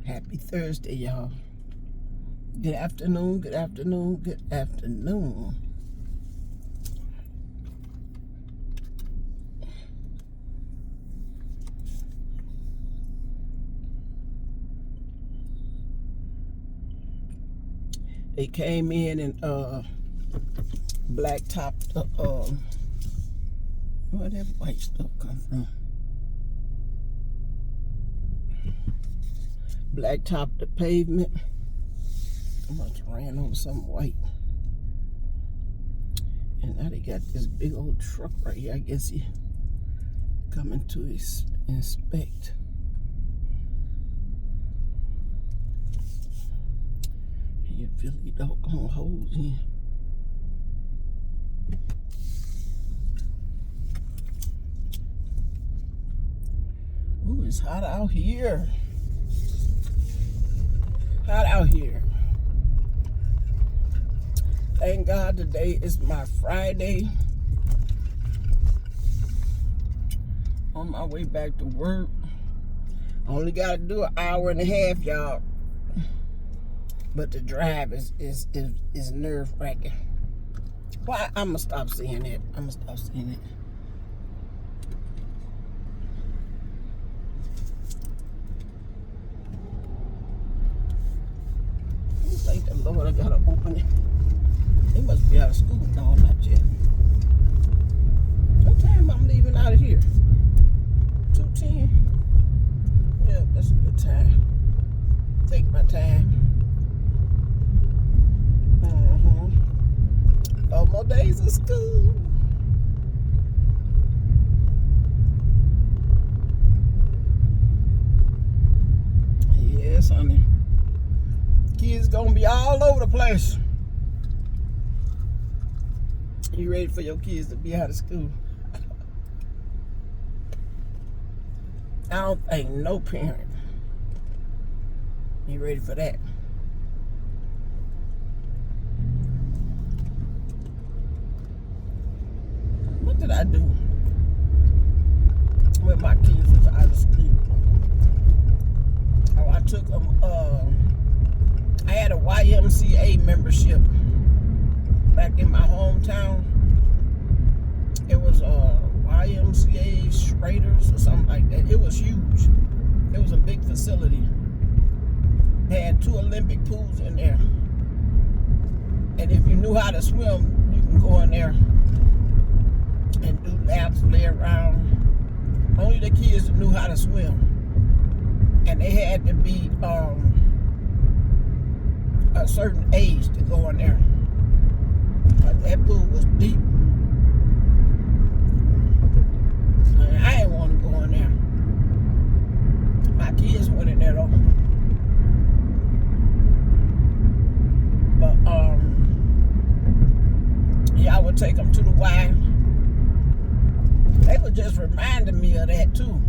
Happy Thursday, y'all. Good afternoon, good afternoon, good afternoon. They came in and blacktopped the where that white stuff come from? Blacktopped the pavement. I must have ran over something white. And now they got this big old truck right here. I guess he coming to inspect. And you feel these doggone holes in. Ooh, it's hot out here. Hot out here. Thank God today is my Friday. On my way back to work. I only got to do an hour and a half, y'all. But the drive is nerve wracking. Why? I'm gonna stop saying it. I'm gonna stop saying it. Thank the Lord I gotta open it. They must be out of school. No, not yet. What time I'm leaving out of here? 2:10. Yeah, that's a good time. Take my time. 4 more days of school. Yes, honey. Kids gonna be all over the place. You ready for your kids to be out of school? I don't think no parent. You ready for that? What did I do when my kids was out of school? Oh, I took them. I had a YMCA membership back in my hometown. It was YMCA Schraders or something like that. It was huge. It was a big facility. They had 2 Olympic pools in there. And if you knew how to swim, you can go in there and do laps, lay around. Only the kids that knew how to swim. And they had to be a certain age to go in there. But that pool was deep. And I didn't want to go in there. My kids went in there though. But yeah, I would take them to the Y. They were just reminding me of that too.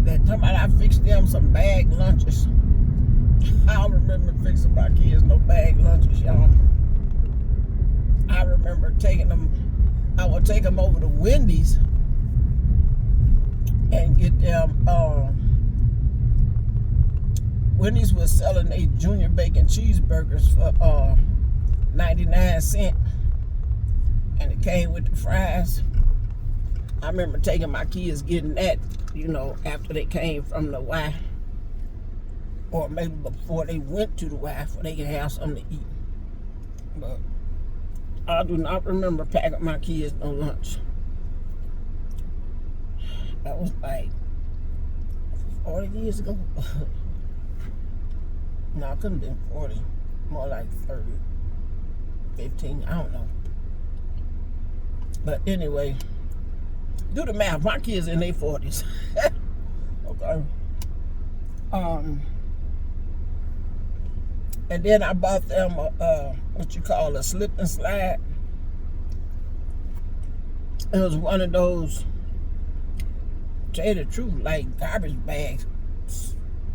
That somebody I fixed them some bag lunches. I don't remember fixing my kids no bag lunches, y'all. I remember taking them. I would take them over to Wendy's and get them. Wendy's was selling a junior bacon cheeseburgers for 99 cents, and it came with the fries. I remember taking my kids getting that, you know, after they came from the Y, or maybe before they went to the Y, so they could have something to eat. But I do not remember packing my kids no lunch. That was like 40 years ago. No, it couldn't have been 40. More like 30, 15, I don't know. But anyway, do the math. My kids in their 40s. Okay. And then I bought them what you call a slip and slide. It was one of those, to tell you the truth, like garbage bags,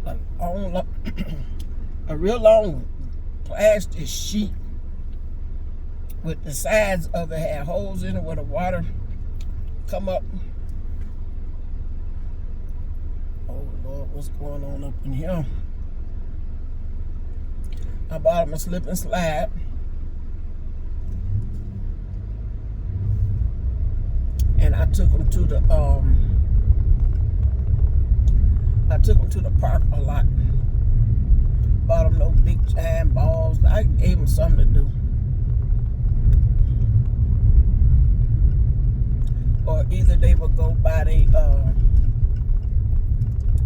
a real long plastic sheet with the sides of it had holes in it where the water come up. Oh Lord, what's going on up in here? I bought him a slip and slide. And I took him to the park a lot. Bought him no big giant balls. I gave him something to do. Or either they would go by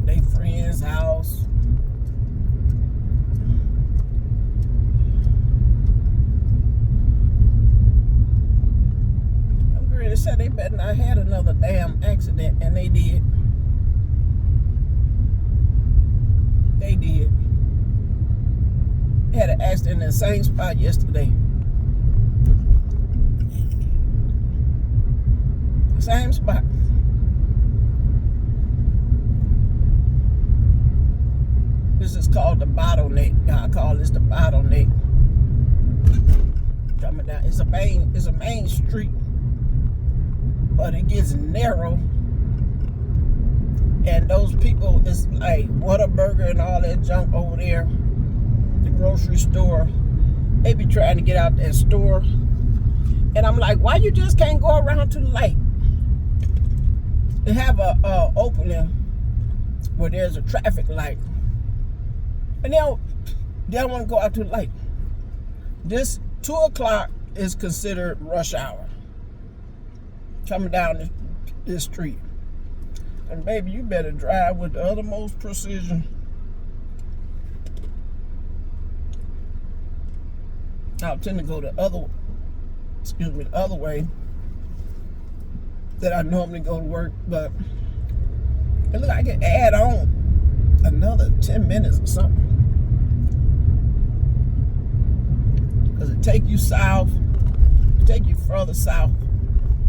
their friend's house. I'm going to say they better not had another damn accident, and they did. They did. They had an accident in the same spot yesterday. Same spot. This is called the bottleneck. I call this the bottleneck. Coming down. It's a main street, but it gets narrow. And those people, it's like Whataburger and all that junk over there, the grocery store. They be trying to get out that store. And I'm like, why you just can't go around to the light? They have a opening where there's a traffic light. And they don't want to go out to the light. This 2 o'clock is considered rush hour. Coming down this street. And baby, you better drive with the uttermost precision. I'll tend to go the other way that I normally go to work, but it look like I can add on another 10 minutes or something. Because it take you south, it take you further south,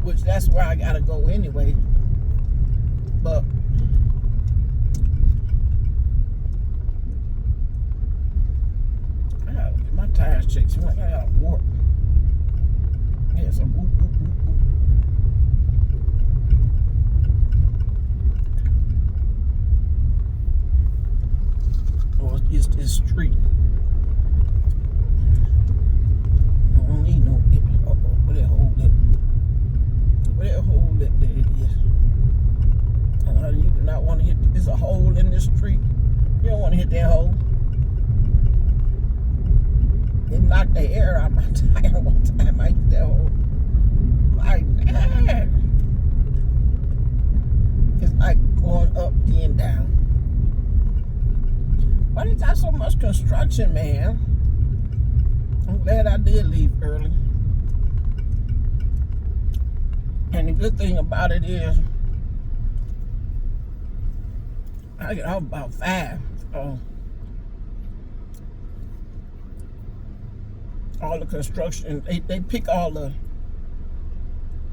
which that's where I gotta go anyway. But I gotta get my tires checked. So I gotta warp. Yeah, some whoop, whoop, whoop, whoop. Or it's this street. I don't need no. Where that hole at? Where that hole at? There it is. You do not want to hit. There's a hole in this street. You don't want to hit that hole. It knocked the air out of my tire one time. I hit that hole. Like that. It's like going up and down. Why they got so much construction, man? I'm glad I did leave early. And the good thing about it is, I get off about 5. So all the construction, they pick all the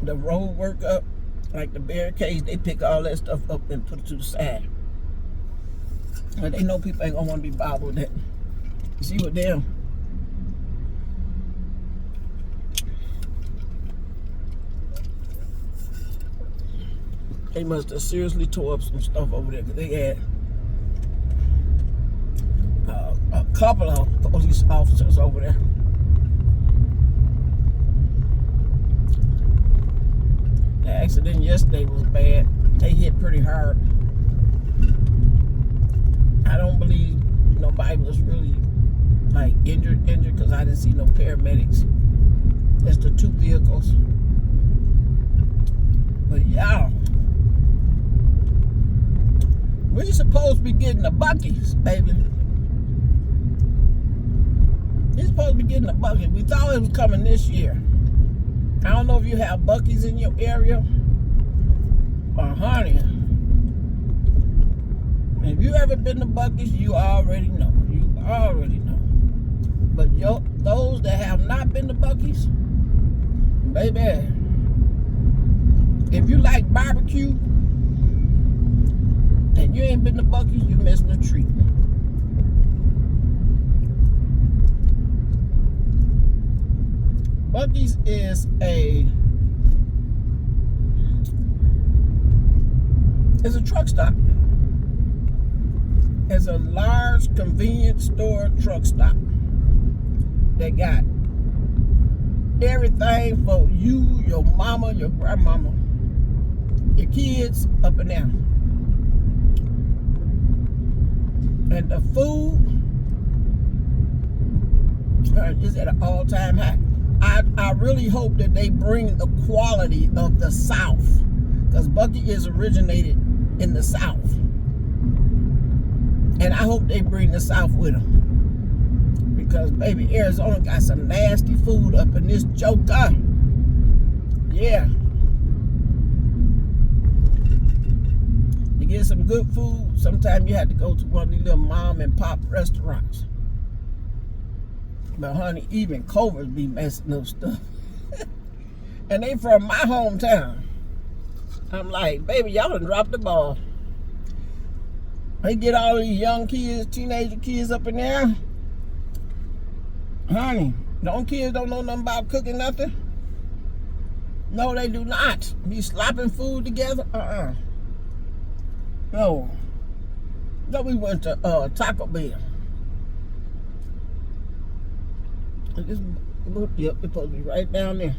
road work up, like the barricades, they pick all that stuff up and put it to the side. And they know people ain't gonna want to be bothered with that. You see what them? They must have seriously tore up some stuff over there, because they had a couple of police officers over there. The accident yesterday was bad. They hit pretty hard. I don't believe nobody was really like injured, because I didn't see no paramedics. It's the 2 vehicles. But y'all, we supposed to be getting the buckies, baby. You're supposed to be getting the buckies. We thought it was coming this year. I don't know if you have buckies in your area, or honey. If you ever been to Buc-ee's, you already know. You already know. But those that have not been to Buc-ee's, baby, if you like barbecue and you ain't been to Buc-ee's, you missing a treat. Buc-ee's is it's a truck stop. is a large convenience store truck stop. They got everything for you, your mama, your grandmama, your kids up and down. And the food is at an all-time high. I really hope that they bring the quality of the South, because Bucky is originated in the South. And I hope they bring the South with them. Because, baby, Arizona got some nasty food up in this joker. Yeah. To get some good food, sometimes you have to go to one of these little mom and pop restaurants. But, honey, even Culver's be messing up stuff. And they from my hometown. I'm like, baby, y'all done dropped the ball. They get all these young kids, teenager kids up in there. Honey, them kids don't know nothing about cooking nothing. No, they do not. Be slopping food together. No. No, we went to Taco Bell. Yep, it's supposed to be right down there.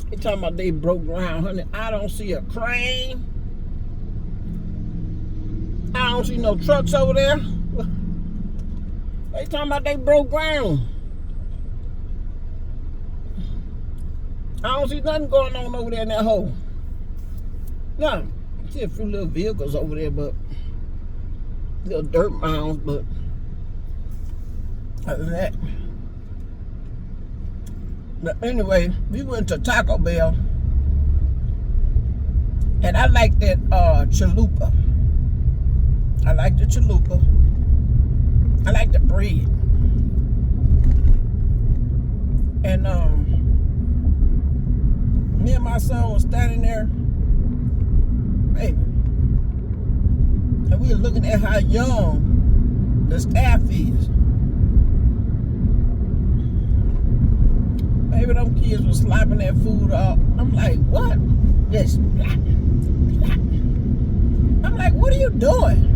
They talking about they broke ground, honey. I don't see a crane. I don't see no trucks over there. They talking about they broke ground. I don't see nothing going on over there in that hole. No, I see a few little vehicles over there, but little dirt mounds, but other than that. But anyway, we went to Taco Bell, and I like that chalupa. I like the chalupa. I like the bread. And me and my son was standing there, baby, and we were looking at how young the staff is. Baby, them kids was slopping that food up. I'm like, what? Just flop, flop. I'm like, what are you doing?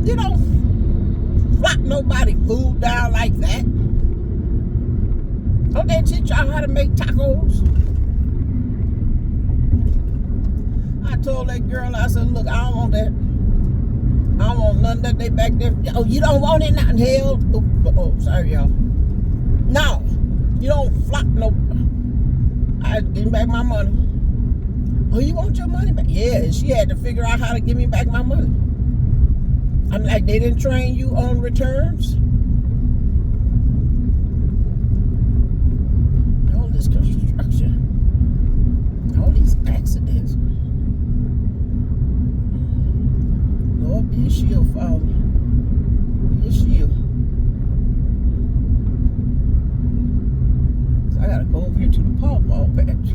You don't flop nobody food down like that. Don't they teach y'all how to make tacos? I told that girl, I said, look, I don't want that. I don't want none that they back there. Oh, you don't want it? Not hell. Oh, sorry, y'all. No, you don't flop no. I give me back my money. Oh, you want your money back? Yeah, and she had to figure out how to give me back my money. I'm like, they didn't train you on returns? All this construction. All these accidents. Lord, be a shield, Father. Be a shield. So I gotta go over here to the pawpaw patch.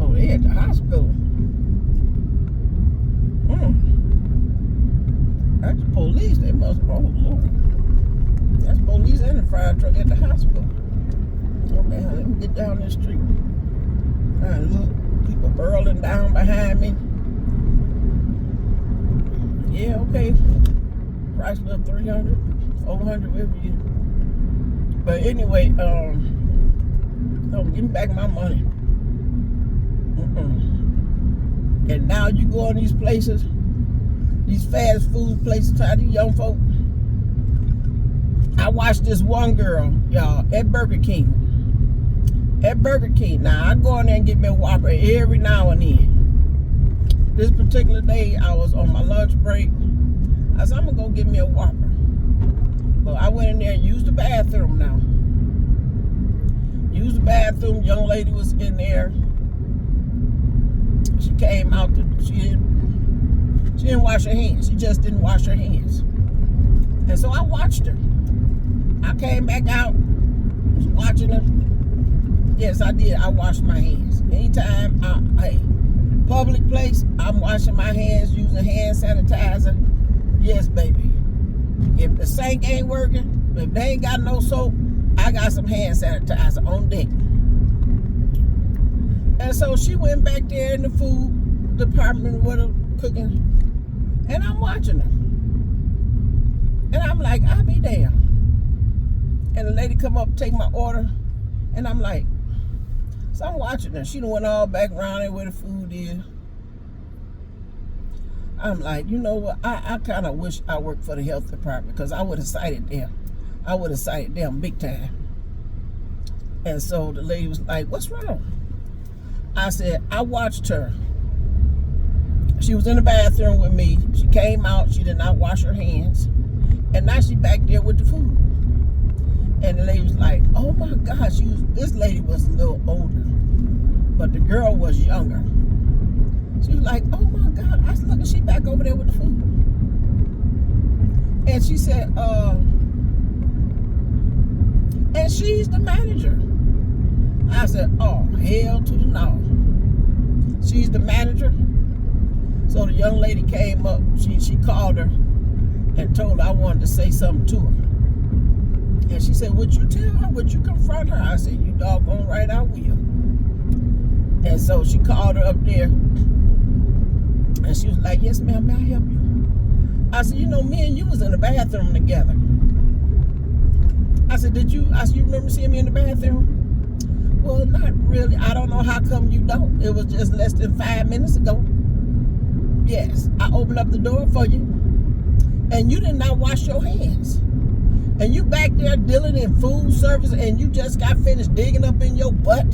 Oh, they at the hospital. That's the police. They must. Oh Lord. That's police and the fire truck at the hospital. Okay, let me get down this street. And look, people burling down behind me. Yeah, okay. Price of 300, 400, whatever you. But anyway, give me back my money. And now you go in these places, these fast food places, try these young folk. I watched this one girl, y'all, at Burger King. At Burger King. Now, I go in there and get me a Whopper every now and then. This particular day, I was on my lunch break. I said, I'm going to go get me a Whopper. Well, I went in there and used the bathroom now. Used the bathroom. Young lady was in there. She came out. She didn't wash her hands. She just didn't wash her hands. And so I watched her. I came back out. Was watching her. Yes, I did. I washed my hands. Anytime, public place, I'm washing my hands using hand sanitizer. Yes, baby. If the sink ain't working, if they ain't got no soap, I got some hand sanitizer on deck. And so she went back there in the food department with a cooking, and I'm watching her. And I'm like, I'll be damned. And the lady come up, take my order, and I'm like, so I'm watching her. She done went all back around there where the food is. I'm like, you know what? I kind of wish I worked for the health department, because I would have cited them. I would have cited them big time. And so the lady was like, what's wrong? I said, I watched her. She was in the bathroom with me. She came out. She did not wash her hands. And now she back there with the food. And the lady was like, oh my gosh. This lady was a little older, but the girl was younger. She was like, oh my God. I was looking, she back over there with the food. And she said, and she's the manager. I said, oh, hell to the no. She's the manager. So the young lady came up. She called her and told her I wanted to say something to her. And she said, would you tell her? Would you confront her? I said, you doggone right I will. And so she called her up there. And she was like, yes, ma'am, may I help you? I said, you know, me and you was in the bathroom together. I said, you remember seeing me in the bathroom? Well, not really. I don't know how come you don't. It was just less than 5 minutes ago. Yes, I opened up the door for you. And you did not wash your hands. And you back there dealing in food service, and you just got finished digging up in your butt.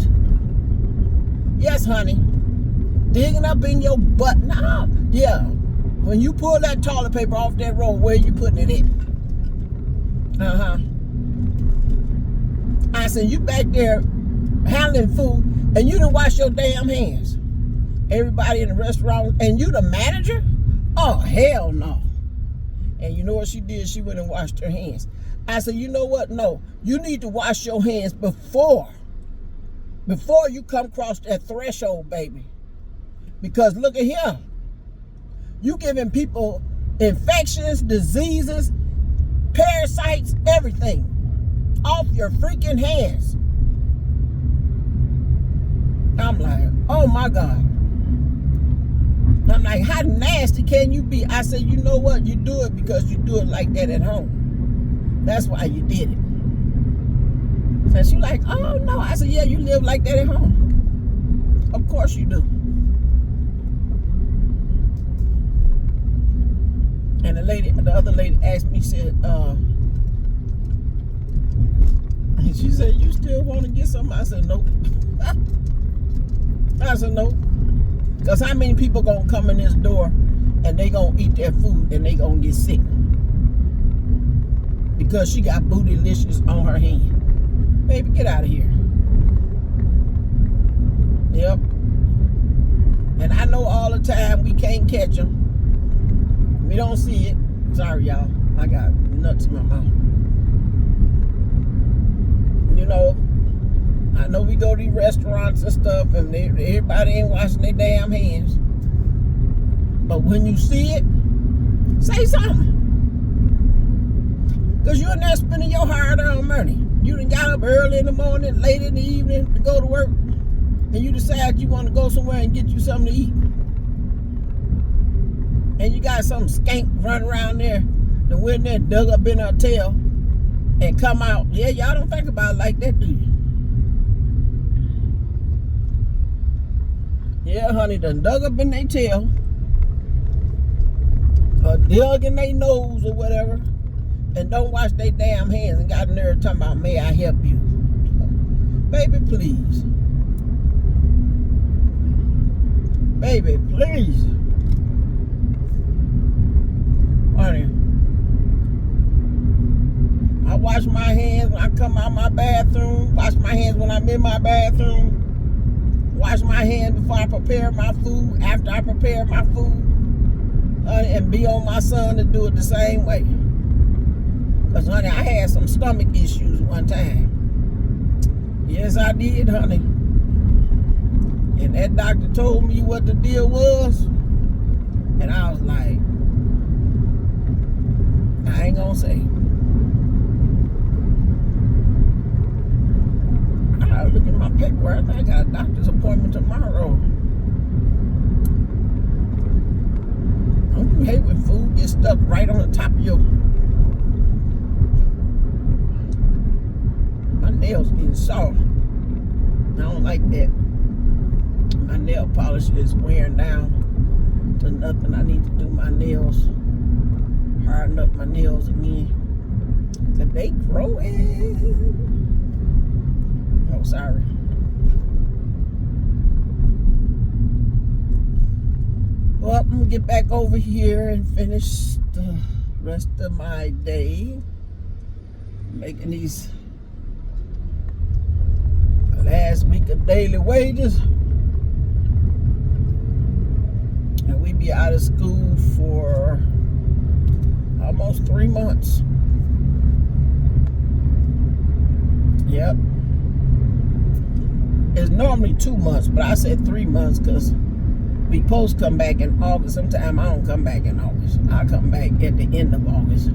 Yes, honey. Digging up in your butt. Nah, yeah. When you pull that toilet paper off that roll, where you putting it in? I said, you back there handling food, and you didn't wash your damn hands. Everybody in the restaurant, and you the manager? Oh, hell no. And you know what she did? She went and washed her hands. I said, you know what? No, you need to wash your hands before you come across that threshold, baby. Because look at here. You giving people infections, diseases, parasites, everything off your freaking hands. I'm like, oh my God. I'm like, how nasty can you be? I said, you know what? You do it because you do it like that at home. That's why you did it. So she like, oh no. I said, yeah, you live like that at home. Of course you do. And the other lady asked me, said, she said, you still want to get something? I said, nope. I said, nope. Because how many people going to come in this door and they going to eat their food and they going to get sick? Because she got bootylicious on her hand. Baby, get out of here. Yep. And I know all the time we can't catch them. We don't see it. Sorry, y'all. I got nuts in my mouth. You know, I know we go to these restaurants and stuff, and everybody ain't washing their damn hands. But when you see it, say something. Because you're not spending your hard-earned money. You done got up early in the morning, late in the evening to go to work, and you decide you want to go somewhere and get you something to eat. And you got some skank running around there that went there, dug up in her tail, and come out. Yeah, y'all don't think about it like that, do you? Yeah, honey, done dug up in their tail, or dug in their nose or whatever, and don't wash their damn hands and got nerve talking about, may I help you? Baby, please. Baby, please. Honey, I wash my hands when I come out my bathroom, wash my hands when I'm in my bathroom, wash my hands before I prepare my food, after I prepare my food, and be on my son to do it the same way. Because, honey, I had some stomach issues one time. Yes, I did, honey. And that doctor told me what the deal was, and I was like, I ain't gonna say. I gotta look at my paperwork. I think I got a doctor's appointment tomorrow. stuck right on the top of your... My nails getting soft. I don't like that. My nail polish is wearing down to nothing. I need to do my nails. Harden up my nails again. Cause they growing. Oh, sorry. Well, I'm gonna get back over here and finish the rest of my day. Making these last week of daily wages. And we be out of school for almost 3 months. Yep. It's normally 2 months, but I said 3 months because we supposed to come back in August. Sometimes I don't come back in August. I come back at the end of August.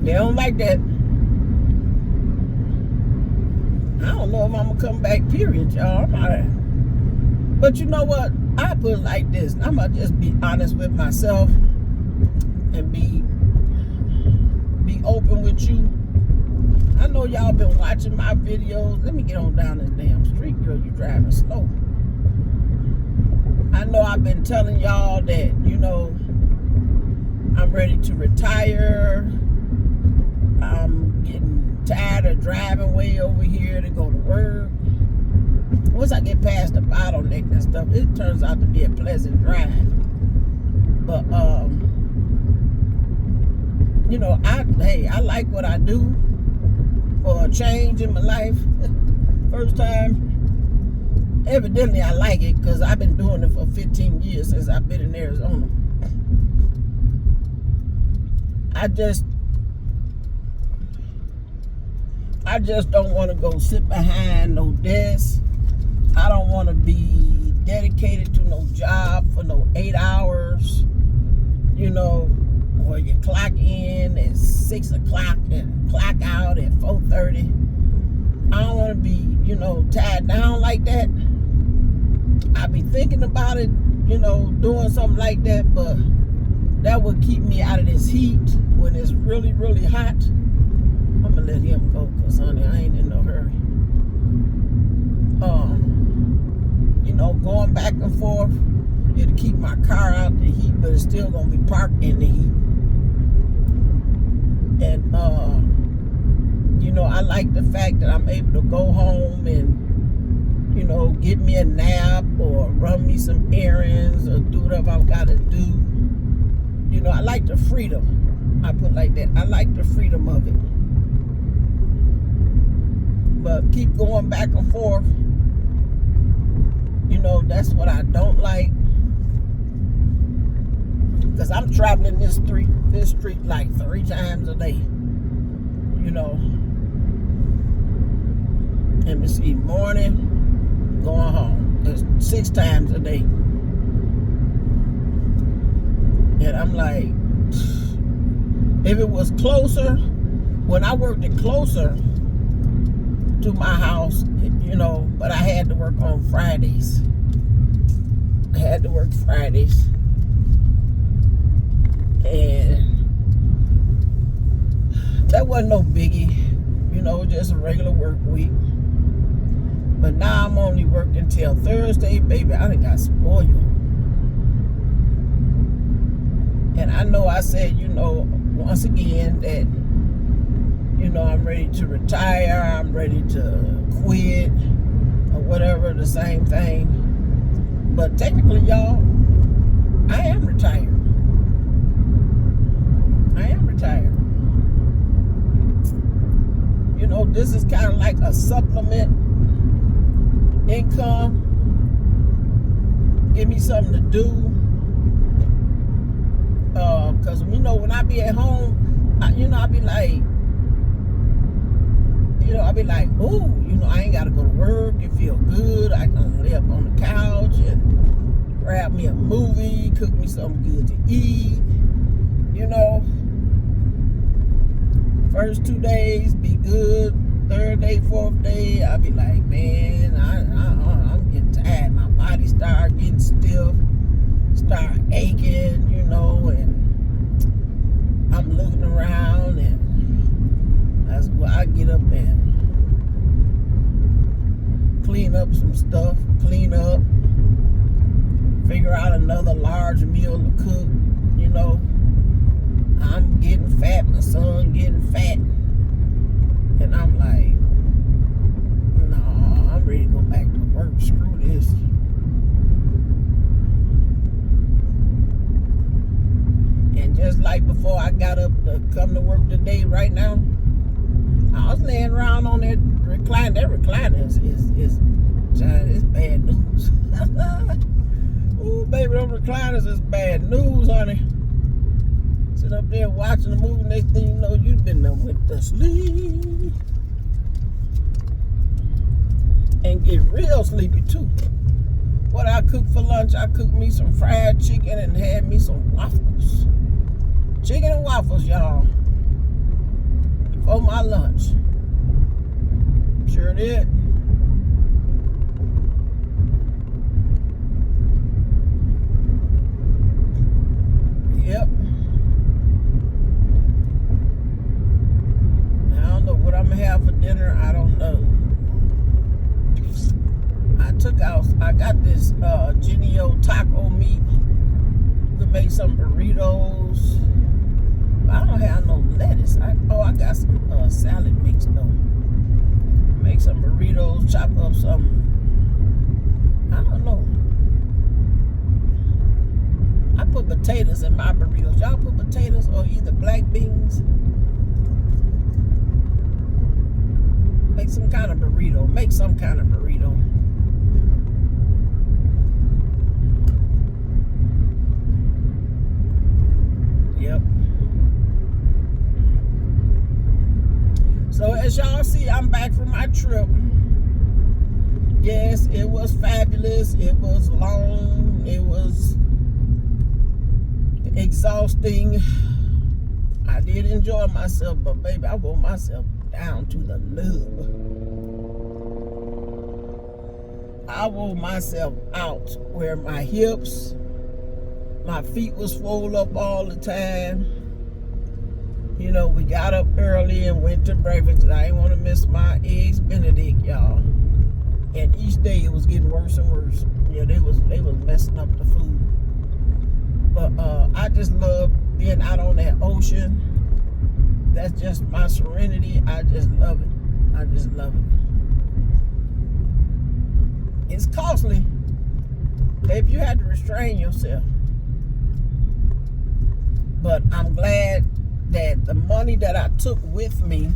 They don't like that. I don't know if I'm gonna come back, period, y'all. But you know what? I put it like this. I'm gonna just be honest with myself and be open with you. I know y'all been watching my videos. Let me get on down this damn street, girl. You driving slow. I know I've been telling y'all that, you know, I'm ready to retire. I'm getting tired of driving way over here to go to work. Once I get past the bottleneck and stuff, it turns out to be a pleasant drive. But, you know, I like what I do for a change in my life. First time, evidently I like it because I've been doing it for 15 years since I've been in Arizona. I just don't want to go sit behind no desk. I don't want to be dedicated to no job for no 8 hours, you know, where you clock in at 6 o'clock and clock out at 4:30. I don't want to be, you know, tied down like that. I be thinking about it, you know, doing something like that, but that would keep me out of this heat when it's really, really hot. I'm gonna let him go, cause honey, I ain't in no hurry. You know, going back and forth, it'll keep my car out the heat, but it's still gonna be parked in the heat. And you know, I like the fact that I'm able to go home and, you know, get me a nap or run me some errands or do whatever I've got to do. You know, I like the freedom. I put it like that. I like the freedom of it. But keep going back and forth, you know, that's what I don't like. Because I'm traveling this street like 3 times a day. You know. Let me see, morning, going home. It's 6 times a day. And I'm like, if it was closer, when I worked it closer to my house, you know, but I had to work on Fridays. I had to work Fridays. And that wasn't no biggie, you know, just a regular work week. But now I'm only working till Thursday, baby. I done got spoiled. And I know I said, you know, once again that, you know, I'm ready to retire, I'm ready to quit, or whatever, the same thing. But technically, y'all, I am retired. I am retired. You know, this is kind of like a supplement income. Give me something to do. Because, you know, when I be at home, I be like, ooh, you know, I ain't got to go to work. It feel good. I can lay up on the couch and grab me a movie, cook me something good to eat, you know. First 2 days, be good. third day, fourth day, I be like, man, I'm getting tired. My body start getting stiff, start aching, you know, and I'm looking around, and that's where I get up and clean up some stuff, figure out another large meal to cook, you know. I'm getting fat, my son getting fat, and I'm like, no, I'm ready to go back to work. Screw this. And just like before I got up to come to work today, right now, I was laying around on that recliner. That recliner is bad news. Ooh, baby, them recliners is bad news, honey. Sit up there watching the movie, next thing you know, you've been done with the sleep. And get real sleepy too. What I cooked for lunch, I cooked me some fried chicken and had me some waffles. Chicken and waffles, y'all, for my lunch. Sure did. Yep. I don't know what I'm gonna have for dinner. I don't know. I got this Genio taco meat to make some burritos. But I don't have no lettuce. I got some salad mix though. Make some burritos, chop up some, I don't know. I put potatoes in my burritos. Y'all put potatoes or either black beans? Make some kind of burrito. Yep. So as y'all see, I'm back from my trip. Yes, it was fabulous. It was long. It was exhausting. I did enjoy myself, but baby, I wore myself down to the nub. I wore myself out where my hips, my feet was swole up all the time. You know, we got up early and went to breakfast. I didn't want to miss my eggs Benedict, y'all. And each day it was getting worse and worse. Yeah, they was messing up the food. But I just love being out on that ocean. That's just my serenity. I just love it. It's costly. Babe, you had to restrain yourself. But I'm glad that the money that I took with me,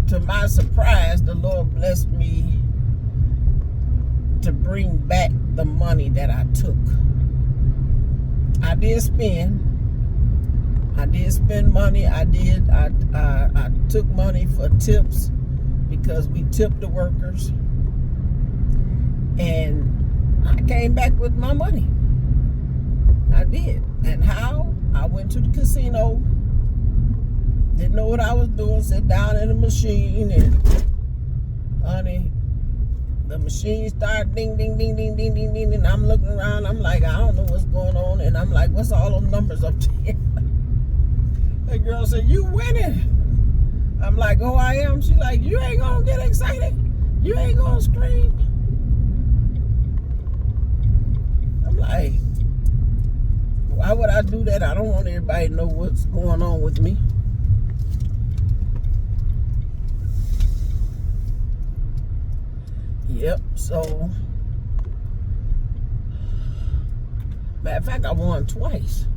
to my surprise, the Lord blessed me to bring back the money that I took. I did spend money. I took money for tips because we tipped the workers, and I came back with my money. I did. And how? I went to the casino, didn't know what I was doing, sat down in the machine, and honey, the machine started ding, ding, ding, ding, ding, ding, ding, and I'm looking around, I'm like, I don't know what's going on, and I'm like, what's all those numbers up there? That girl said, you winning. I'm like, oh, I am. She's like, you ain't gonna get excited. You ain't gonna scream. I'm like, why would I do that? I don't want everybody to know what's going on with me. Yep, so matter of fact, I won twice.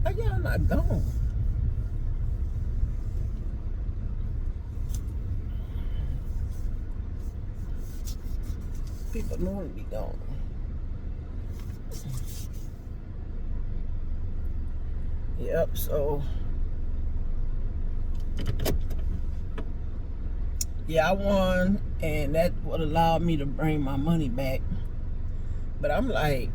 Why y'all not gone? People normally be gone. Yep, so yeah, I won, and that would allow me to bring my money back. But I'm like,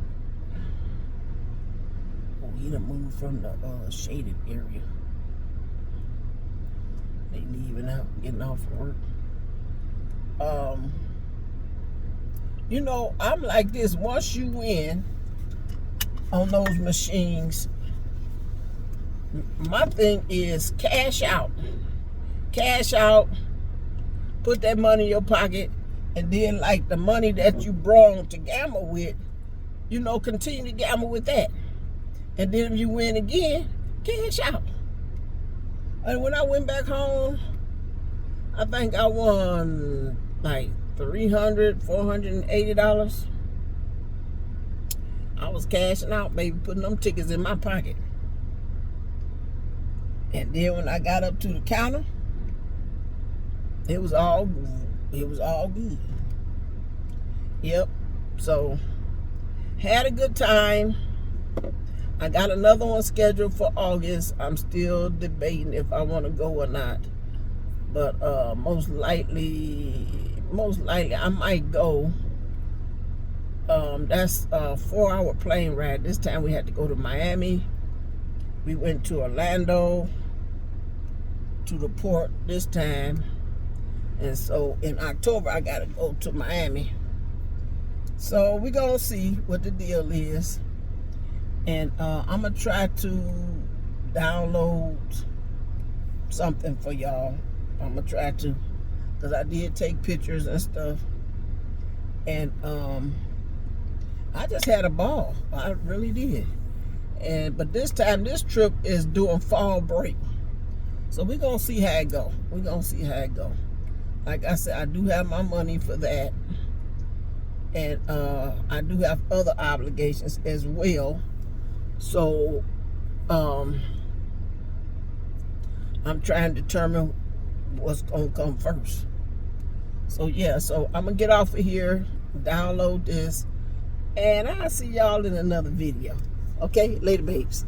oh Need to move from the shaded area. They leaving out, getting off work. You know, I'm like this. Once you win on those machines, my thing is cash out. Cash out, put that money in your pocket, and then like the money that you brought to gamble with, you know, continue to gamble with that. And then if you win again, cash out. And when I went back home, I think I won like $300, $480. I was cashing out, baby, putting them tickets in my pocket. And then when I got up to the counter, it was all good. Yep. So had a good time. I got another one scheduled for August. I'm still debating if I want to go or not. But most likely I might go. That's a 4-hour plane ride. This time we had to go to Miami. We went to Orlando, to the port this time. And so in October, I got to go to Miami. So we're going to see what the deal is. And I'm going to try to download something for y'all. I'm going to try to, because I did take pictures and stuff. And I just had a ball. I really did. But this time, this trip is doing fall break. So we're going to see how it go. We're going to see how it go. Like I said, I do have my money for that. And I do have other obligations as well. So I'm trying to determine what's going to come first. So yeah, so I'm going to get off of here, download this, and I'll see y'all in another video. Okay, later, babes.